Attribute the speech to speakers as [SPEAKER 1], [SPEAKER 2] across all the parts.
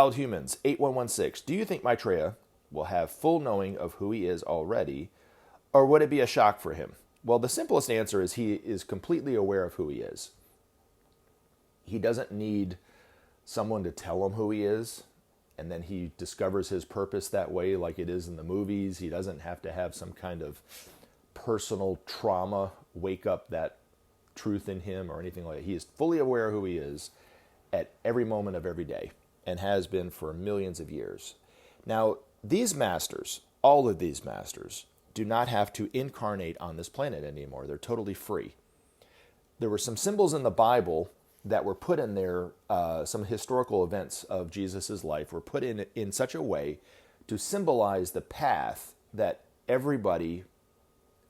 [SPEAKER 1] Wild Humans, 8116. Do you think Maitreya will have full knowing of who he is already, or would it be a shock for him? Well, the simplest answer is he is completely aware of who he is. He doesn't need someone to tell him who he is, and then he discovers his purpose that way like it is in the movies. He doesn't have to have some kind of personal trauma wake up that truth in him or anything like that. He is fully aware of who he is at every moment of every day and has been for millions of years. Now, these masters, all of these masters, do not have to incarnate on this planet anymore. They're totally free. There were some symbols in the Bible that were put in there, some historical events of Jesus' life were put in such a way to symbolize the path that everybody,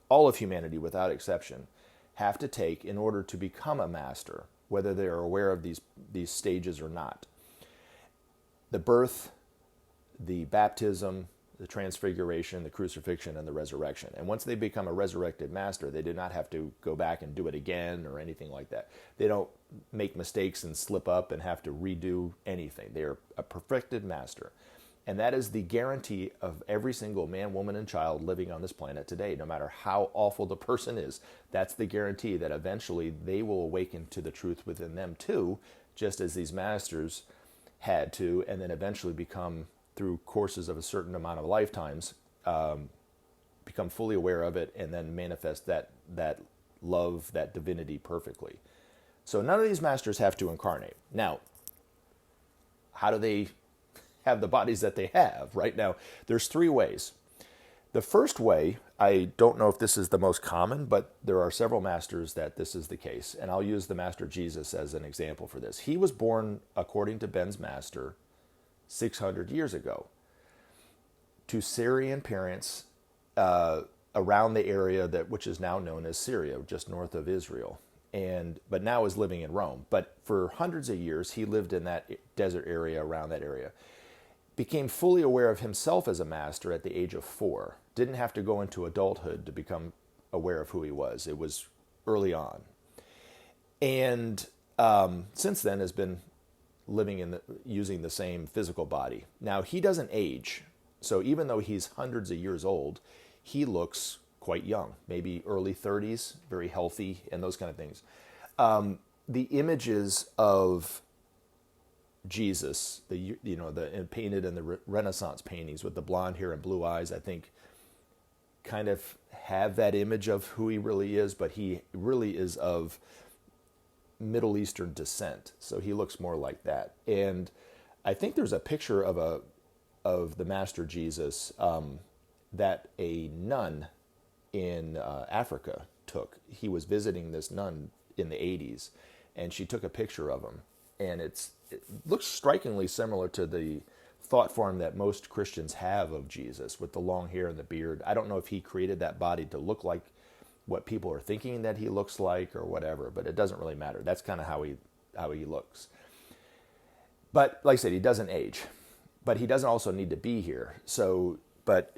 [SPEAKER 1] all of humanity without exception, have to take in order to become a master, whether they are aware of these stages or not. The birth, the baptism, the transfiguration, the crucifixion, and the resurrection. And once they become a resurrected master, they do not have to go back and do it again or anything like that. They don't make mistakes and slip up and have to redo anything. They are a perfected master. And that is the guarantee of every single man, woman, and child living on this planet today. No matter how awful the person is, that's the guarantee that eventually they will awaken to the truth within them too, just as these masters had to, and then eventually become, through courses of a certain amount of lifetimes, become fully aware of it and then manifest that love, that divinity perfectly. So none of these masters have to incarnate. Now, how do they have the bodies that they have? Right now, there's three ways. The first way, I don't know if this is the most common, but there are several masters that this is the case. And I'll use the Master Jesus as an example for this. He was born, according to Ben's master, 600 years ago to Syrian parents around the area which is now known as Syria, just north of Israel, but now is living in Rome. But for hundreds of years, he lived in that desert area, around that area. Became fully aware of himself as a master at the age of 4. Didn't have to go into adulthood to become aware of who he was. It was early on. And since then has been living using the same physical body. Now, he doesn't age. So even though he's hundreds of years old, he looks quite young, maybe early 30s, very healthy, and those kind of things. The images of Jesus, painted in the Renaissance paintings with the blonde hair and blue eyes, I think kind of have that image of who he really is, but he really is of Middle Eastern descent, so he looks more like that. And I think there's a picture of the Master Jesus that a nun in Africa took. He was visiting this nun in the 80s, and she took a picture of him. And it looks strikingly similar to the thought form that most Christians have of Jesus, with the long hair and the beard. I don't know if he created that body to look like what people are thinking that he looks like or whatever, but it doesn't really matter. That's kind of how he looks. But like I said, he doesn't age, but he doesn't also need to be here. But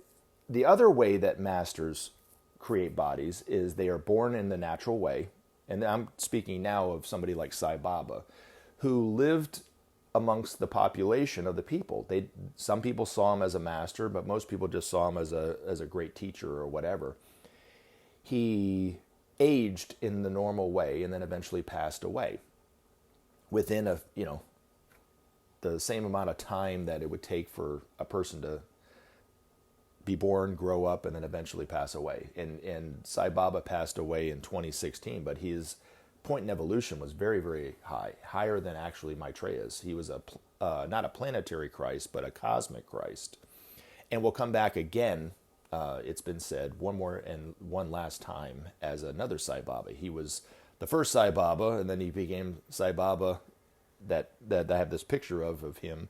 [SPEAKER 1] the other way that masters create bodies is they are born in the natural way. And I'm speaking now of somebody like Sai Baba, who lived amongst the population of the people. Some people saw him as a master, but most people just saw him as a great teacher or whatever. He aged in the normal way and then eventually passed away within the same amount of time that it would take for a person to be born, grow up, and then eventually pass away. And Sai Baba passed away in 2016, but his point in evolution was very, very high, higher than actually Maitreya's. He was not a planetary Christ, but a cosmic Christ. And will come back again, it's been said, one last time as another Sai Baba. He was the first Sai Baba, and then he became Sai Baba that I have this picture of him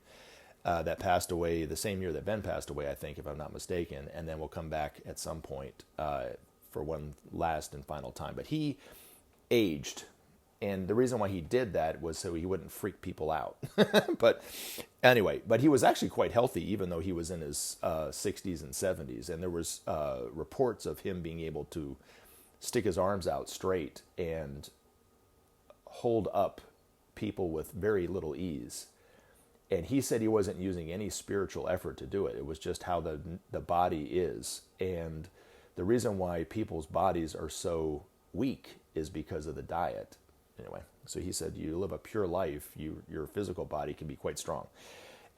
[SPEAKER 1] that passed away the same year that Ben passed away, I think, if I'm not mistaken, and then will come back at some point for one last and final time. But he aged, and the reason why he did that was so he wouldn't freak people out. But anyway, he was actually quite healthy, even though he was in his 60s and 70s, and there was reports of him being able to stick his arms out straight and hold up people with very little ease. And he said he wasn't using any spiritual effort to do it. It was just how the body is. And the reason why people's bodies are so weak is because of the diet. Anyway, so he said you live a pure life, your physical body can be quite strong.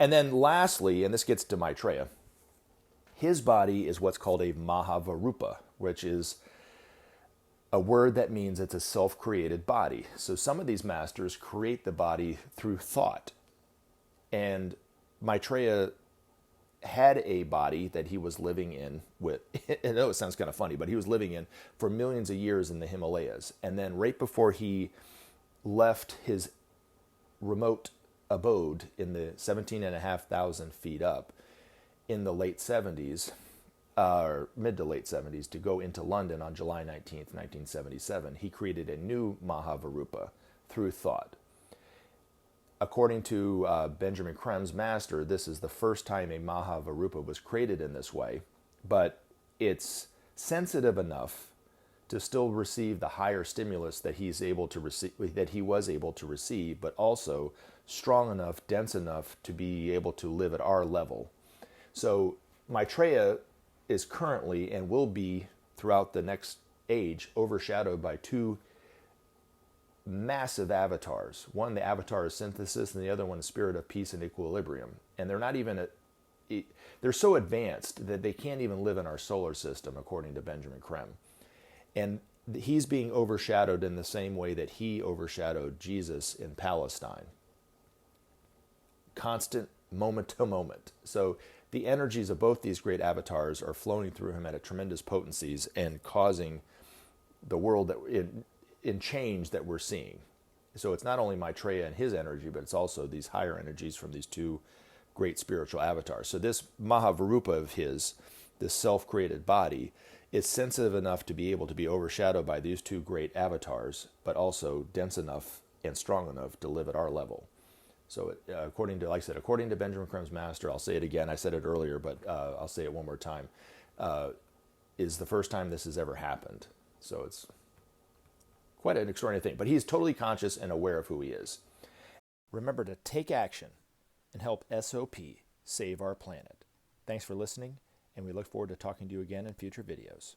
[SPEAKER 1] And then lastly, and this gets to Maitreya, his body is what's called a Mahavarupa, which is a word that means it's a self-created body. So some of these masters create the body through thought. And Maitreya had a body that he was living in with, I know it sounds kind of funny, but he was living in for millions of years in the Himalayas. And then right before he left his remote abode in the 17,500 feet up in the late 70s, or mid to late 70s, to go into London on July 19th, 1977, he created a new Mahavarupa through thought. According to Benjamin Creme's master, this is the first time a Mahavarupa was created in this way, but it's sensitive enough to still receive the higher stimulus that he was able to receive, but also strong enough, dense enough to be able to live at our level. So Maitreya is currently and will be throughout the next age overshadowed by two massive avatars. One, the avatar of synthesis, and the other one, the spirit of peace and equilibrium. And they're not even, they're so advanced that they can't even live in our solar system, according to Benjamin Creme. And he's being overshadowed in the same way that he overshadowed Jesus in Palestine. Constant moment to moment. So the energies of both these great avatars are flowing through him at a tremendous potencies and causing the world in change that we're seeing. So it's not only Maitreya and his energy, but it's also these higher energies from these two great spiritual avatars. So this Mahavarupa of his, this self-created body, is sensitive enough to be able to be overshadowed by these two great avatars, but also dense enough and strong enough to live at our level. So according to, like I said, according to Benjamin Creme's master, I'll say it again, I said it earlier, but I'll say it one more time, is the first time this has ever happened. So it's quite an extraordinary thing. But he's totally conscious and aware of who he is. Remember to take action and help SOP save our planet. Thanks for listening, and we look forward to talking to you again in future videos.